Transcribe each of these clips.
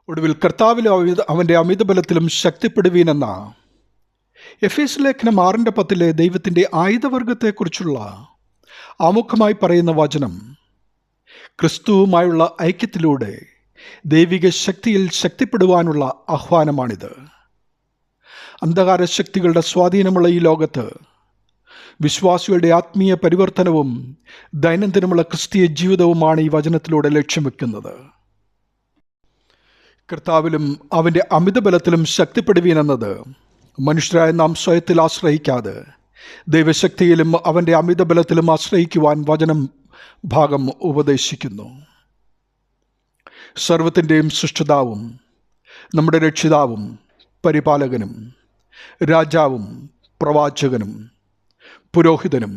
ഒടുവിൽ കർത്താവിലും അവൻ്റെ അമിതബലത്തിലും ശക്തിപ്പെടുവീനെന്ന എഫേസ് ലേഖനം 6:10 ദൈവത്തിൻ്റെ ആയുധവർഗത്തെക്കുറിച്ചുള്ള ആമുഖമായി പറയുന്ന വചനം ക്രിസ്തുവുമായുള്ള ഐക്യത്തിലൂടെ ദൈവിക ശക്തിയിൽ ശക്തിപ്പെടുവാനുള്ള ആഹ്വാനമാണിത്. അന്ധകാര ശക്തികളുടെ സ്വാധീനമുള്ള ഈ ലോകത്ത് വിശ്വാസികളുടെ ആത്മീയ പരിവർത്തനവും ദൈനംദിനമുള്ള ക്രിസ്തീയ ജീവിതവുമാണ് ഈ വചനത്തിലൂടെ ലക്ഷ്യം വെക്കുന്നത്. കർത്താവിലും അവൻ്റെ അമിതബലത്തിലും ശക്തിപ്പെടുവീനെന്നത് മനുഷ്യരായ നാം സ്വയത്തിൽ ആശ്രയിക്കാതെ ദൈവശക്തിയിലും അവൻ്റെ അമിതബലത്തിലും ആശ്രയിക്കുവാൻ വചനം ഭാഗം ഉപദേശിക്കുന്നു. സർവത്തിൻ്റെയും സൃഷ്ടിതാവും നമ്മുടെ രക്ഷിതാവും പരിപാലകനും രാജാവും പ്രവാചകനും പുരോഹിതനും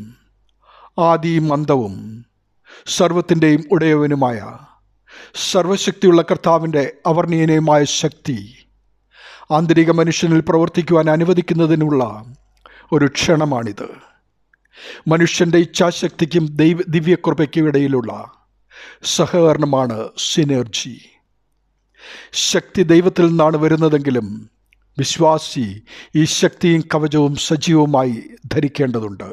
ആദിയും അന്തവും സർവത്തിൻ്റെയും ഉടയവനുമായ സർവശക്തിയുള്ള കർത്താവിൻ്റെ അവർണ്ണീയനീയമായ ശക്തി ആന്തരിക മനുഷ്യനിൽ പ്രവർത്തിക്കുവാൻ അനുവദിക്കുന്നതിനുള്ള ഒരു ക്ഷണമാണിത്. മനുഷ്യൻ്റെ ഇച്ഛാശക്തിക്കും ദിവ്യകൃപയ്ക്കും ഇടയിലുള്ള സഹകരണമാണ് സിനർജി. ശക്തി ദൈവത്തിൽ നിന്നാണ് വരുന്നതെങ്കിലും വിശ്വാസി ഈ ശക്തിയും കവചവും സജീവമായി ധരിക്കേണ്ടതുണ്ട്.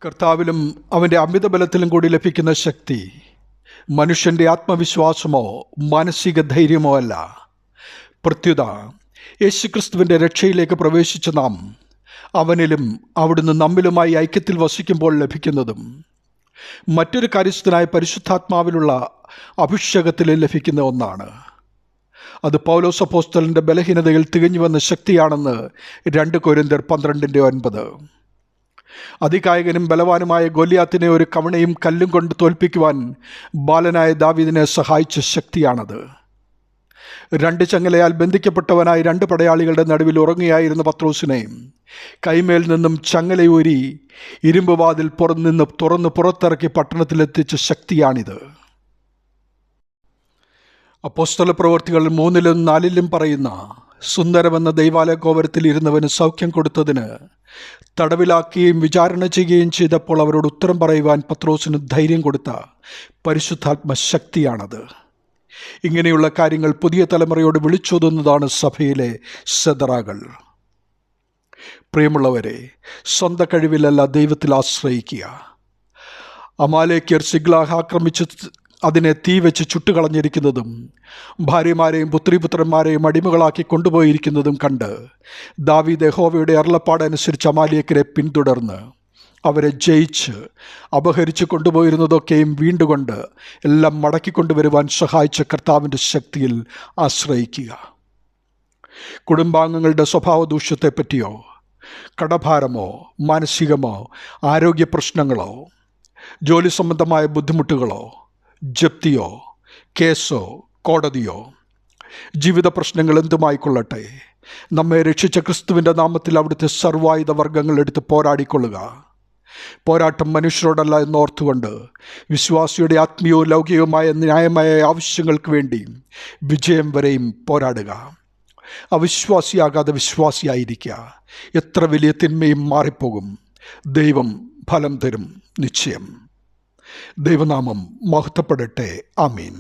കർത്താവിലും അവൻ്റെ അമിതബലത്തിലും കൂടി ലഭിക്കുന്ന ശക്തി മനുഷ്യൻ്റെ ആത്മവിശ്വാസമോ മാനസിക ധൈര്യമോ അല്ല. പ്രത്യുത യേശുക്രിസ്തുവിൻ്റെ രക്ഷയിലേക്ക് പ്രവേശിച്ച നാം അവനിലും അവിടുന്ന് നമ്മിലുമായി ഐക്യത്തിൽ വസിക്കുമ്പോൾ ലഭിക്കുന്നതും മറ്റൊരു കാര്യസ്ഥനായ പരിശുദ്ധാത്മാവിലുള്ള അഭിഷേകത്തിൽ ലഭിക്കുന്ന ഒന്നാണ്. അത് പൗലോസ് അപ്പോസ്തലൻ്റെ ബലഹീനതയിൽ തികഞ്ഞു വന്ന ശക്തിയാണെന്ന് 2 കൊരിന്ത്യർ 12:9. അതികായകനും ബലവാനുമായ ഗോലിയാത്തിനെ ഒരു കവണയും കല്ലും കൊണ്ട് തോൽപ്പിക്കുവാൻ ബാലനായ ദാവീദിനെ സഹായിച്ച ശക്തിയാണത്. 2 ചങ്ങലയാൽ ബന്ധിക്കപ്പെട്ടവനായി 2 പടയാളികളുടെ നടുവിൽ ഉറങ്ങിയായിരുന്ന പത്രോസിനെ കൈമേൽ നിന്നും ചങ്ങലയൂരി ഇരുമ്പ് വാതിൽ തുറന്ന് പുറത്തിറക്കി പട്ടണത്തിലെത്തിച്ച ശക്തിയാണിത്. അപ്പോസ്തല പ്രവൃത്തികൾ 3-ലും 4-ലും പറയുന്ന സുന്ദരമെന്ന ദൈവാലയ ഗോപുരത്തിൽ ഇരുന്നവന് സൗഖ്യം കൊടുത്തതിന് തടവിലാക്കുകയും വിചാരണ ചെയ്യുകയും ചെയ്തപ്പോൾ അവരോട് ഉത്തരം പറയുവാൻ പത്രോസിന് ധൈര്യം കൊടുത്ത പരിശുദ്ധാത്മ ശക്തിയാണത്. ഇങ്ങനെയുള്ള കാര്യങ്ങൾ പുതിയ തലമുറയോട് വിളിച്ചോതുന്നതാണ് സഭയിലെ സെദറാകൾ. പ്രിയമുള്ളവരെ, സ്വന്തം കഴിവിലല്ല ദൈവത്തിൽ ആശ്രയിക്കുക. അമാലേക്യർ സിഗ്ലാഗ് ആക്രമിച്ച് അതിനെ തീ വെച്ച് ചുട്ടുകളഞ്ഞിരിക്കുന്നതും ഭാര്യമാരെയും പുത്രിപുത്രന്മാരെയും അടിമകളാക്കി കൊണ്ടുപോയിരിക്കുന്നതും കണ്ട് ദാവീദ് യഹോവയുടെ അരുളപ്പാടനുസരിച്ച് അമാലേക്യരെ പിന്തുടർന്ന് അവരെ ജയിച്ച് അപഹരിച്ച് കൊണ്ടുപോയിരുന്നതൊക്കെയും വീണ്ടുകൊണ്ട് എല്ലാം മടക്കിക്കൊണ്ടുവരുവാൻ സഹായിച്ച കർത്താവിൻ്റെ ശക്തിയിൽ ആശ്രയിക്കുക. കുടുംബാംഗങ്ങളുടെ സ്വഭാവ ദൂഷ്യത്തെപ്പറ്റിയോ കടഭാരമോ മാനസികമോ ആരോഗ്യ പ്രശ്നങ്ങളോ ജോലി സംബന്ധമായ ബുദ്ധിമുട്ടുകളോ ജപ്തിയോ കേസോ കോടതിയോ ജീവിത പ്രശ്നങ്ങൾ എന്തുമായിക്കൊള്ളട്ടെ, നമ്മെ രക്ഷിച്ച ക്രിസ്തുവിൻ്റെ നാമത്തിൽ അവിടുത്തെ സർവായുധ വർഗ്ഗങ്ങൾ എടുത്ത് പോരാടിക്കൊള്ളുക. പോരാട്ടം മനുഷ്യരോടല്ല എന്നോർത്തുകൊണ്ട് വിശ്വാസിയുടെ ആത്മീയവും ലൗകികവുമായ ന്യായമായ ആവശ്യങ്ങൾക്ക് വേണ്ടി വിജയം വരെയും പോരാടുക. അവിശ്വാസിയാകാതെ വിശ്വാസിയായിരിക്കുക. എത്ര വലിയ തിന്മയും മാറിപ്പോകും. ദൈവം ഫലം തരും നിശ്ചയം. ദൈവനാമം മഹത്വപ്പെടട്ടെ. ആമീൻ.